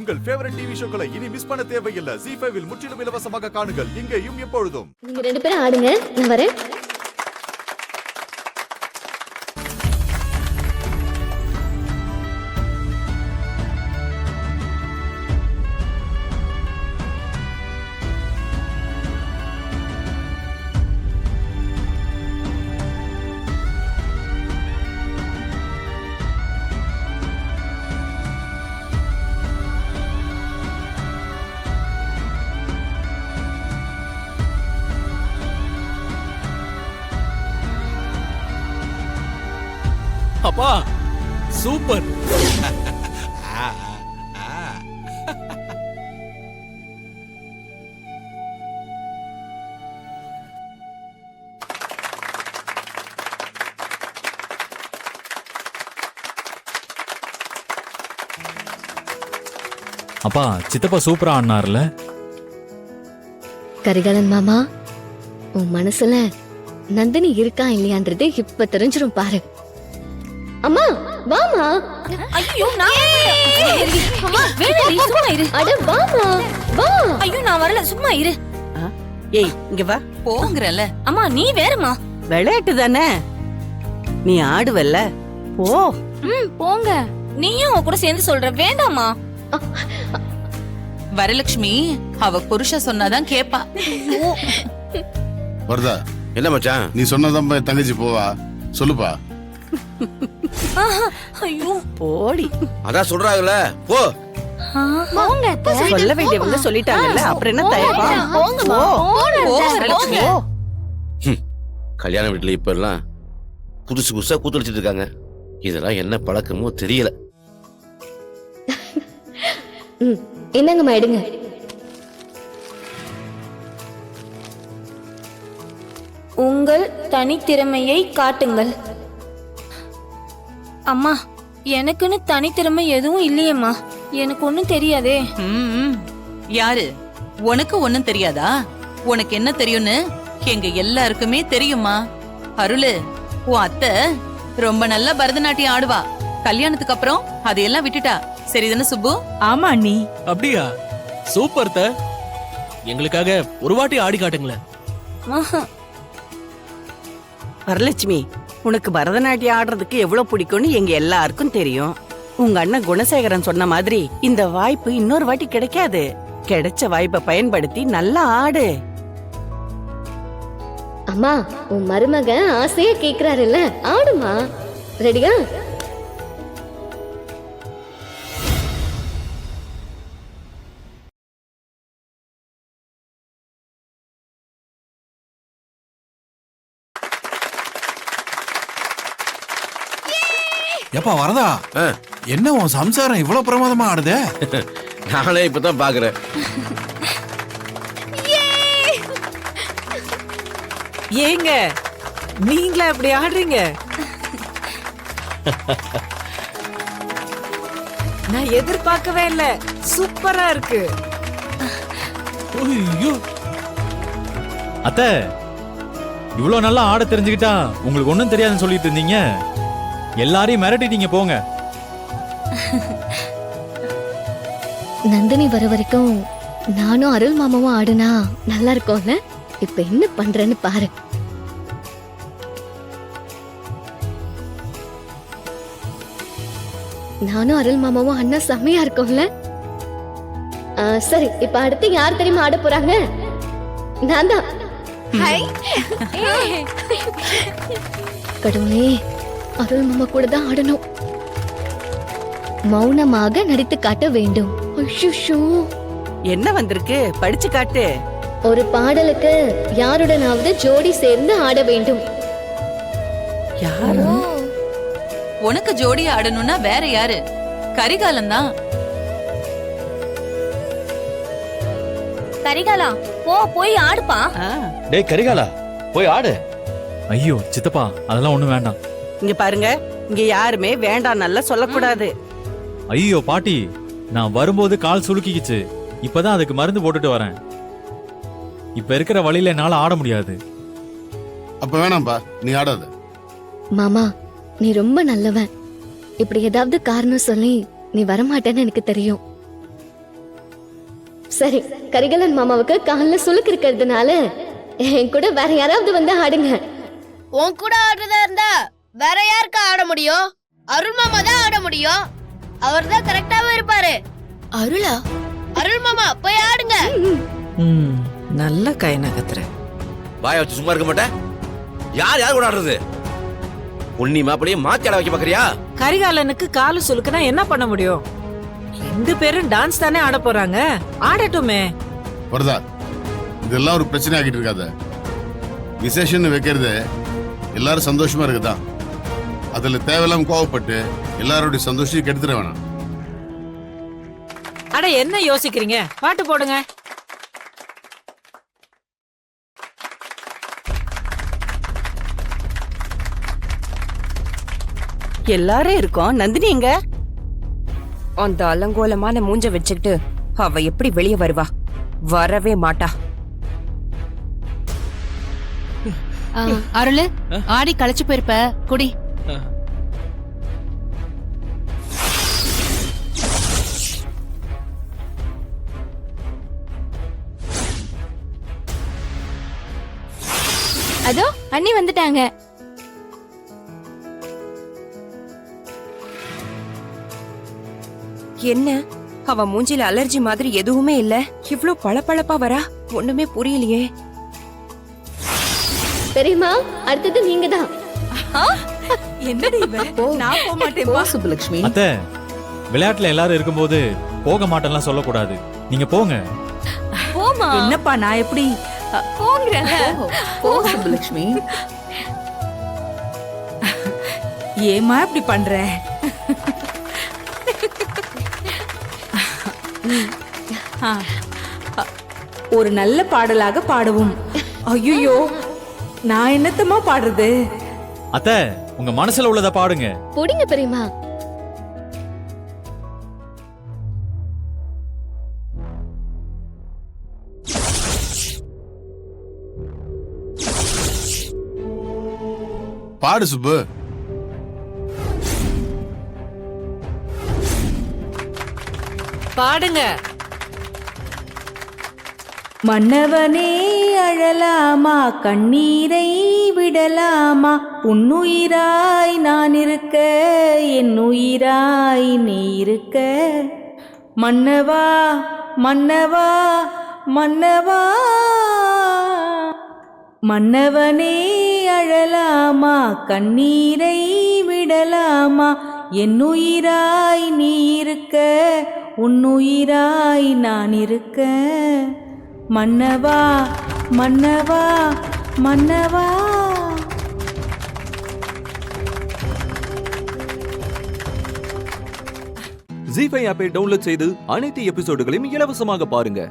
உங்கள் favourite TV ஷோக்களை இனி miss பண்ண தேவையில்லை. ZEE5 இல் முற்றிலும் இலவசமாக காணுங்கள். இங்கேயும் எப்பொழுதும். நீங்க 2 பேரும் ஆடுங்க, நான் வரேன். அப்பா சூப்பர். அப்பா சித்தப்பா சூப்பரா ஆடினார்ல. கரிகாலன் மாமா, உன் மனசுல நந்தினி இருக்கா இல்லையான்றது இப்ப தெரிஞ்சிரும் பாரு. அம்மா வாமா. ஐயோ நான் அம்மா வேணாடி சும்மா இரு. அட வாமா வா. ஐயோ நான் வரல சும்மா இரு. ஏய் இங்க வா. போங்கறல. அம்மா நீ வேறமா. விளையாட்டு தானே, நீ ஆடுவல்ல போ. போங்க. நீயும் அவ கூட சேர்ந்து சொல்ற வேண்டாமா. வரலட்சுமி அவ புருஷ சொன்னாதான் கேப்பா. வரதா என்ன மச்சான் நீ சொன்னதான் தங்கச்சி போவா சொல்லுப்பா. ஐயோ போடி. அதான் சொல்றாங்கல்ல போ. போங்க. சொல்ல வேண்டியவங்க சொல்லிட்டாங்கல்ல, அப்புறம் என்ன தயக்கம்? போங்கம்மா. போ. கல்யாண வீட்டுல இப்ப எல்லாம் புதுசு புதுசா கூத்தடிச்சிட்டு இருக்காங்க. இதெல்லாம் என்ன பழக்கமோ தெரியல. என்னங்கம்மா எடுங்க. உங்கள் தனித்திறமையை காட்டுங்கள். அம்மா எனக்குன்னு தனித்திறமை எதுவும் இல்லையேம்மா. எனக்கு ஒண்ணும் தெரியாதே. யாரு உனக்கு ஒண்ணும் தெரியாதா? உனக்கு என்ன தெரியும்னு எங்க எல்லாருக்குமே தெரியுமா. அருளு உன் அத்தை ரொம்ப நல்லா பரதநாட்டியம் ஆடுவா. கல்யாணத்துக்கு அப்புறம் அதையெல்லாம் விட்டுட்டா. சரிதானே சுப்பு? ஆமா அண்ணி. அப்படியா? சூப்பர் த. எங்களுக்காக ஒரு வாட்டி ஆடி காட்டுங்களேன். வரலட்சுமி, உனக்கு பரதநாட்டியம் ஆடுறதுக்கு எவ்வளவு பிடிக்கும்னு எங்க எல்லாருக்கும் தெரியும். உங்க அண்ணன் குணசேகரன் சொன்ன மாதிரி இந்த வாய்ப்பு இன்னொரு வாட்டி கிடைக்காது. கிடைச்ச வாய்ப்பை பயன்படுத்தி நல்லா ஆடு. அம்மா உன் மருமக ஆசையா கேக்குறாருல்ல, ஆடுமா. ரெடியா? எப்பா வரதா, என்ன உன் சம்சாரம் இவ்வளவு பிரமாதமா ஆடுதே? நானே இப்பதான் பாக்குறேன். ஏங்க நீங்களா இப்படி ஆடுறீங்க? நான் எதிர்பார்க்கவே இல்ல. சூப்பரா இருக்கு. ஐயோ அத்தை இவ்வளவு நல்லா ஆட தெரிஞ்சுக்கிட்டா உங்களுக்கு ஒண்ணும் தெரியாதுன்னு சொல்லிட்டு இருந்தீங்க. எல்லாரையும் மிரட்டிட்டீங்க போங்க. நந்தினி வர வரைக்கும் நானும் அருள் மாமாவும் ஆடுனா நல்லா இருக்கும்ல. இப்ப என்ன பண்றேன்னு பாரு. நானும் அருள் மாமாவும் அண்ணா செம்மையா இருக்கும்ல. சரி இப்ப அடுத்து யார் தெரியுமா ஆட போறாங்க? நான் தான். கடவுளே, அருள் மாமா கூட தான் ஆடணும். மௌனமாக நடித்து காட்ட வேண்டும். ஐயோ, என்ன வந்திருக்கு? படிச்சு காட்டு. ஒரு பாடலுக்கு யாருடனாவது ஜோடி சேர்ந்து ஆட வேண்டும். யாரு? உனக்கு ஜோடி ஆடணும்னா வேற யாரு? கரிகாலன் தான். கரிகாலா போய் ஆடுப்பா. டேய் கரிகாலா போய் ஆடு. ஐயோ சித்தப்பா அதெல்லாம் ஒண்ணும் வேண்டாம். இங்க பாருங்க, இங்க யாருமே வேண்டாம் நல்லா சொல்லக்கூடாது. ஐயோ பாட்டி, நான் வரும்போது கால் சுளுக்கிக்கிச்சு. இப்பதான் அதுக்கு மருந்து போட்டுட்டு வரேன். இப்ப இருக்கிற வழியில என்னால ஆட முடியாது. அப்ப வேணாம்பா, நீ ஆடாத. மாமா நீ ரொம்ப நல்லவன். இப்படி ஏதாவது காரணம் சொல்லி நீ வரமாட்டேன்னு எனக்கு தெரியும். சரி, கரிகாலன் மாமாவுக்கு கால்ல சுளுக்கு இருக்கிறதுனால என் கூட வேற யாராவது வந்து ஆடுங்க. உன் கூட ஆடுறதா இருந்தா வேற யாருக்கு ஆட முடியும்? அருள் மாமா தான் ஆட முடியும். அவர் தான் கரெக்டாவே இருப்பாரு. அருளா? அருள் மாமா போய் ஆடுங்க. நல்ல கை நகத்துற. வாய வச்சு சும்மா இருக்க மாட்டேன். யார் யார் கூட ஆடுறது? உன்னி மாப்பிளையே மாத்தி ஆட வைக்க பாக்குறியா? கரிகாலனுக்கு காலு சுலுக்குனா என்ன பண்ண முடியும்? 2 பேரும் டான்ஸ் தானே ஆட போறாங்க, ஆடட்டுமே. வரதா, இதெல்லாம் ஒரு பிரச்சனை ஆகிட்டு இருக்காத. விசேஷம்னு வைக்கிறது எல்லாரும் சந்தோஷமா இருக்குதான். அதுல தேவையில்லாம கோவப்பட்டு எல்லாரோட சந்தோஷம் கெடுத்துட வேணாம். அட என்ன யோசிக்கிறீங்க? பாட்டு போடுங்க. எல்லாரும் இருக்கோம். நந்தினி எங்க? அந்த அலங்கோலமான மூஞ்ச வச்சுக்கிட்டு அவ எப்படி வெளியே வருவா? வரவே மாட்டா. அருளு, ஆடி களைச்சு போயிருப்ப, குடி. அதோ அண்ணி வந்துட்டாங்க. என்ன அவ மூஞ்சில அலர்ஜி மாதிரி எதுவுமே இல்ல, இவ்ளோ பளபளப்பா வரா? ஒண்ணுமே புரியலையே. பெரியம்மா, அடுத்தது நீங்க தான். என்னடி இவ? நான் போக மாட்டேன் சுப்புலட்சுமி. அத்தை, விளையாட்டுல எல்லாரும் இருக்கும்போது போக மாட்டேன்லாம் சொல்லக்கூடாது. நீங்க போங்க. போமா. என்னப்பா நான் எப்படி போங்கற. போ சுப்புலட்சுமி. ஏமா இப்படி பண்ற? ஒரு நல்ல பாடலாக பாடவும். ஐயோ, நான் என்னத்தமா பாடுறது? அத்தை, உங்க மனசுல உள்ளத பாடுங்க. போடுங்க பெரியம்மா. பாடு சுப்பு. பாடுங்க. மன்னவனே அழலாமா, கண்ணீரை விடலாமா, உன்னுயிராய் நான் இருக்க, என் உயிராய் நீ இருக்க. மன்னவா மன்னவா மன்னவா, மன்னவனே அழலாமா, கண்ணீரை விடலாமா, என் உயிராய் நீ இருக்க, உன்னுயிராய் நான் இருக்க. மன்னவா மன்னவா மன்னவா. ஜீ5 ஆப்பை டவுன்லோட் செய்து அனைத்து எபிசோடுகளையும் இலவசமாக பாருங்க.